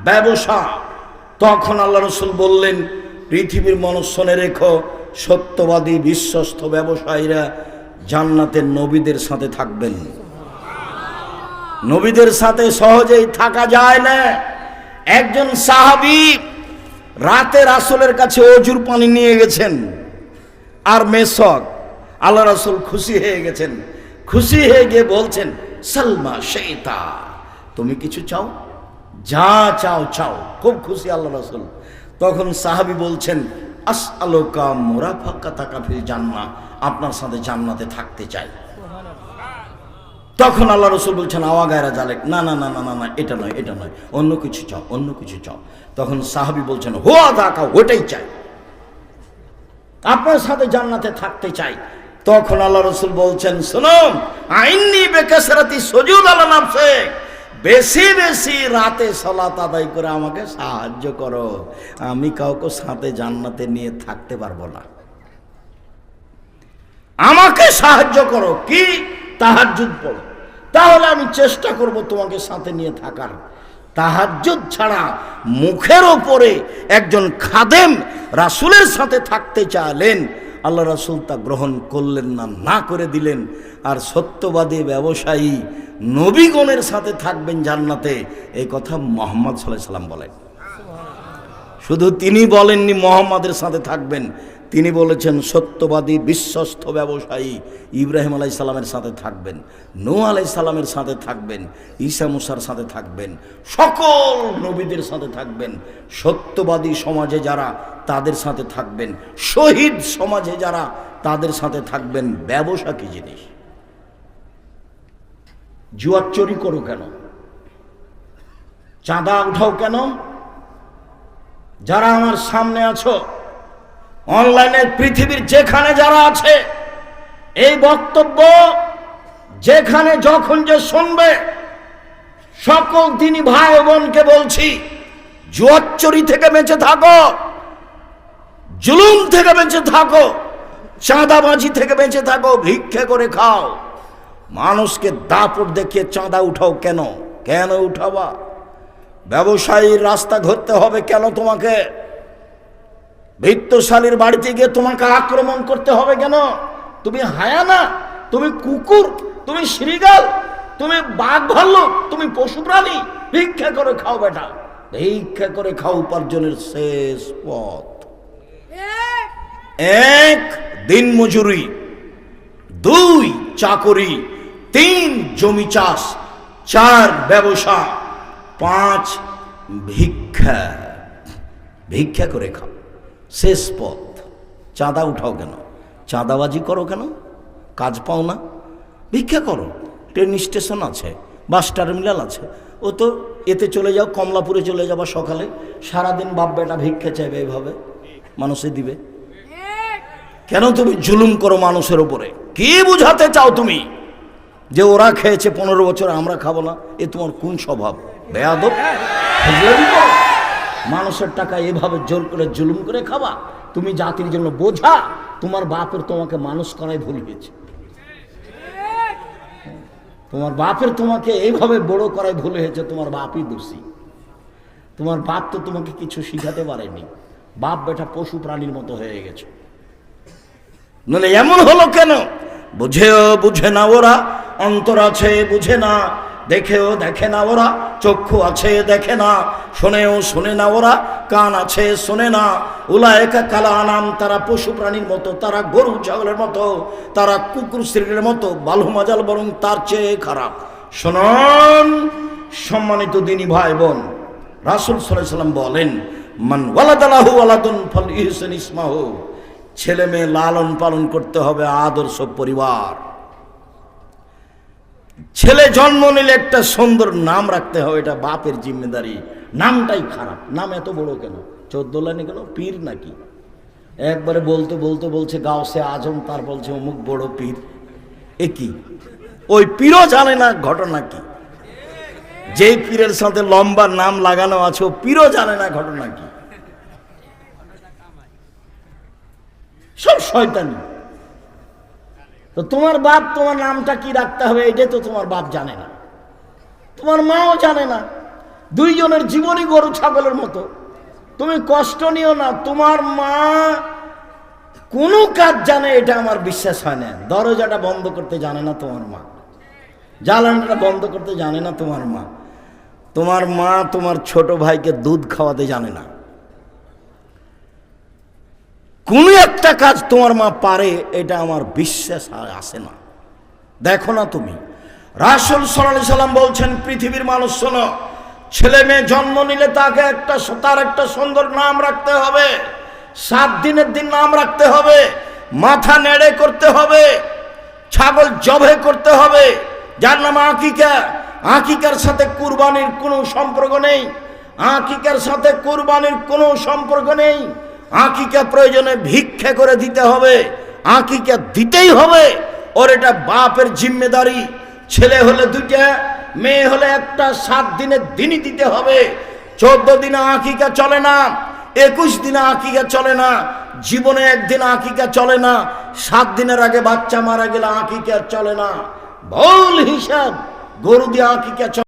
ব্যবসা। তখন আল্লাহ রাসূল বললেন, পৃথিবীর মানুষ শুনে রেখো, সত্যবাদী বিশ্বস্ত ব্যবসায়ীরা জান্নাতের নবীদের সাথে থাকবেন। নবীদের সাথে সহজেই থাকা যায় না। একজন সাহাবী রাতে রাসূলের কাছে অজুর পানি নিয়ে গেছেন আর মেসক। আল্লাহ রাসূল খুশি হয়ে গেছেন। খুশি হয়ে গিয়ে বলছেন, সালমা শাইতা, তুমি কিছু চাও? যা চাও চাও। খুব খুশি আল্লাহ রাসূল। তখন সাহাবী বলছেন, আসআলুকা মুরাফাকাতাকা ফিল জান্নাহ, আপনার সাথে জান্নাতে থাকতে চাই। তখন আল্লাহ রাসূল বলছেন, আওয়া গায়রা জালেক, না না না না না না, এটা নয়, এটা নয়, অন্য কিছু চাও, অন্য কিছু চাও। তখন সাহাবী বলছেন, হুয়া যাকা, ওটাই চাই, আপনার সাথে জান্নাতে থাকতে চাই। তখন আল্লাহ রাসূল বলছেন, শোনো, আইন্নি বিকাসরাতি সুজুদ আলা নাফসিক, বেশি বেশি রাতে সালাত আদায় করে আমাকে সাহায্য করো, আমি কাউকে সাথে জান্নাতে নিয়ে থাকতে পারবো না, আমাকে সাহায্য করো। কি? তাহাজ্জুদ পড়ো, তাহলে আমি চেষ্টা করব তোমাকে সাথে নিয়ে থাকার। তাহাজ্জুদ ছাড়া মুখের ওপরে একজন খাদেম রাসূলের সাথে থাকতে চাইলেন, আল্লাহ রাসূল তা গ্রহণ করলেন না, না করে দিলেন। আর সত্যবাদী ব্যবসায়ী নবীগণের সাথে থাকবেন জান্নাতে, এই কথা মুহাম্মদ সাল্লাল্লাহু আলাইহি সাল্লাম বলেন। শুধু তিনি বলেননি মুহাম্মাদের সাথে থাকবেন, তিনি বলেছেন সত্যবাদী বিশ্বস্ত ব্যবসায়ী ইব্রাহিম আলাইহিস সালামের সাথে থাকবেন, নূহ আলাইহিস সালামের সাথে থাকবেন, ঈসা মুসার সাথে থাকবেন, সকল নবীদের সাথে থাকবেন। সত্যবাদী সমাজে যারা, তাদের সাথে থাকবেন। শহীদ সমাজে যারা, তাদের সাথে থাকবেন। ব্যবসা কি জিনিস? জুয়ার চুরি করো কেন? চাঁদা উঠাও কেন? যারা আমার সামনে আছো, অনলাইনে পৃথিবীর যেখানে যারা আছে, এই বক্তব্য যেখানে যখন যে শুনবে, সকল দিনী ভাই বোনকে বলছি, জুয়ার চুরি থেকে বেঁচে থাকো, জুলুম থেকে বেঁচে থাকো, চাঁদাবাজি থেকে বেঁচে থাকো, ভিক্ষা করে খাও। মানুষকে দাপট দেখিয়ে চাঁদা উঠাও কেন? কেন উঠাবা? ব্যবসায়ীর রাস্তা ধরতে হবে কেন তোমাকে? বিত্তশালীর বাড়িতে গিয়ে তোমাকে আক্রমণ করতে হবে কেন? তুমি হায়ানা, তুমি কুকুর, তুমি শ্রীগাল, তুমি বাঘ ভাল্লুক, তুমি পশু প্রাণী। ভিক্ষা করে খাও বেটা, ভিক্ষা করে খাও, উপার্জনের শেষ পথ। এক, দিন মজুরি, দুই, চাকরি, তিন, জমি চাষ, চার, ব্যবসা, পাঁচ, ভিক্ষা। ভিক্ষা করে খাও, শেষ পথ। চাঁদা উঠাও কেন? চাঁদাবাজি করো কেন? কাজ পাও না? ভিক্ষা করো। ট্রেন স্টেশন আছে, বাস টার্মিনাল আছে, ও তো এতে চলে যাও, কমলাপুরে চলে যাবা সকালে, সারাদিন বাপ বেটা ভিক্ষা চাইবে, এইভাবে মানুষে দিবে কেন? তুমি জুলুম করো মানুষের উপরে। কি বুঝাতে চাও তুমি যে ওরা খেয়েছে 15 বছর, আমরা খাবো না? এ তোমার কোন স্বভাব? বেয়াদব। মানুষের টাকা এভাবে জোর করে জুলুম করে খাবা? তুমি জাতির জন্য বোঝা। তোমার বাপের তোমাকে মানুষ করাই ভুল হয়েছে, তোমার বাপের তোমাকে এইভাবে বড় করাই ভুল হয়েছে। তোমার বাপই দোষী। তোমার বাপ তো তোমাকে কিছু শিখাতে পারেনি। বাপ বেটা পশু প্রাণীর মতো হয়ে গেছে। নইলে এমন হলো কেন? বুঝেও বুঝে না ওরা, অন্তর আছে বুঝে না, দেখেও দেখে না ওরা, চক্ষু আছে দেখে না, শোনেও শোনে না ওরা, কান আছে শোনে না। উলায়েকা কাল আনাম, তারা পশু প্রাণীর মতো, তারা গরু ছাগলের মতো, তারা কুকুর শ্রেণীর মতো, বালুমাজাল বরং তার চেয়ে খারাপ। শুনুন সম্মানিত দিনী ভাই বোন, রাসূল সাল্লাল্লাহু আলাইহি ওয়াসাল্লাম বলেন, মান ওয়ালাদালাহু ওয়ালাদুন ফালইহসান ইসমাহু, ছেলে মেয়ে লালন পালন করতে হবে আদর্শ পরিবার। ছেলে জন্ম নিলে একটা সুন্দর নাম রাখতে হবে, এটা বাপের জিম্মেদারি। নামটাই খারাপ, নাম এত বড় কেন? 14 লাইনে কেন? পীর নাকি? একবারে বলতে বলতে বলছে গাউসে আজম, তার বলছে অমুক বড় পীর। এ কি? ওই পীরও জানে না ঘটনা কি। যেই পীরের সাথে লম্বা নাম লাগানো আছে, ও পীরও জানে না ঘটনা কি। সব শয়তানি। তো তোমার বাপ তোমার নামটা কি রাখতে হবে, এটাই তো তোমার বাপ জানে না, তোমার মাও জানে না। দুইজনের জীবনই গরু ছাগলের মতো। তুমি কষ্ট নিও না। তোমার মা কোনো কাজ জানে এটা আমার বিশ্বাস হয় না। দরজাটা বন্ধ করতে জানে না তোমার মা, জ্বালানটা বন্ধ করতে জানে না তোমার মা। তোমার মা তোমার ছোট ভাইকে দুধ খাওয়াতে জানে না। কোনো একটা কাজ তোমার মা পারে এটা আমার বিশ্বাস আসে না। দেখো না তুমি, রাসূল সাল্লাল্লাহু আলাইহি সাল্লাম বলছেন, পৃথিবীর মানুষ শোনো, ছেলে মেয়ে জন্ম নিলে তাকে তার একটা সুন্দর নাম রাখতে হবে, 7 দিনের দিন নাম রাখতে হবে, মাথা নেড়ে করতে হবে, ছাগল জবে করতে হবে, যার নাম আকিকা। আকিকার সাথে কুরবানির কোনো সম্পর্ক নেই। আকিকার সাথে কুরবানির কোনো সম্পর্ক নেই। আকিকা প্রয়োজনে ভিক্ষা করে দিতে হবে, আকিকা দিতেই হবে। ওর এটা বাপের জিম্মেদারি। ছেলে হলে 2টা, মেয়ে হলে একটা, 7 দিনের দিনই দিতে হবে। 14 দিনে আকিকা চলে না, 21 দিনে আকিকা চলে না, জীবনে একদিন আকিকা চলে না। 7 দিনের আগে বাচ্চা মারা গেলে আকিকা চলে না। ভুল হিসাব, গরু দিয়ে আকিকা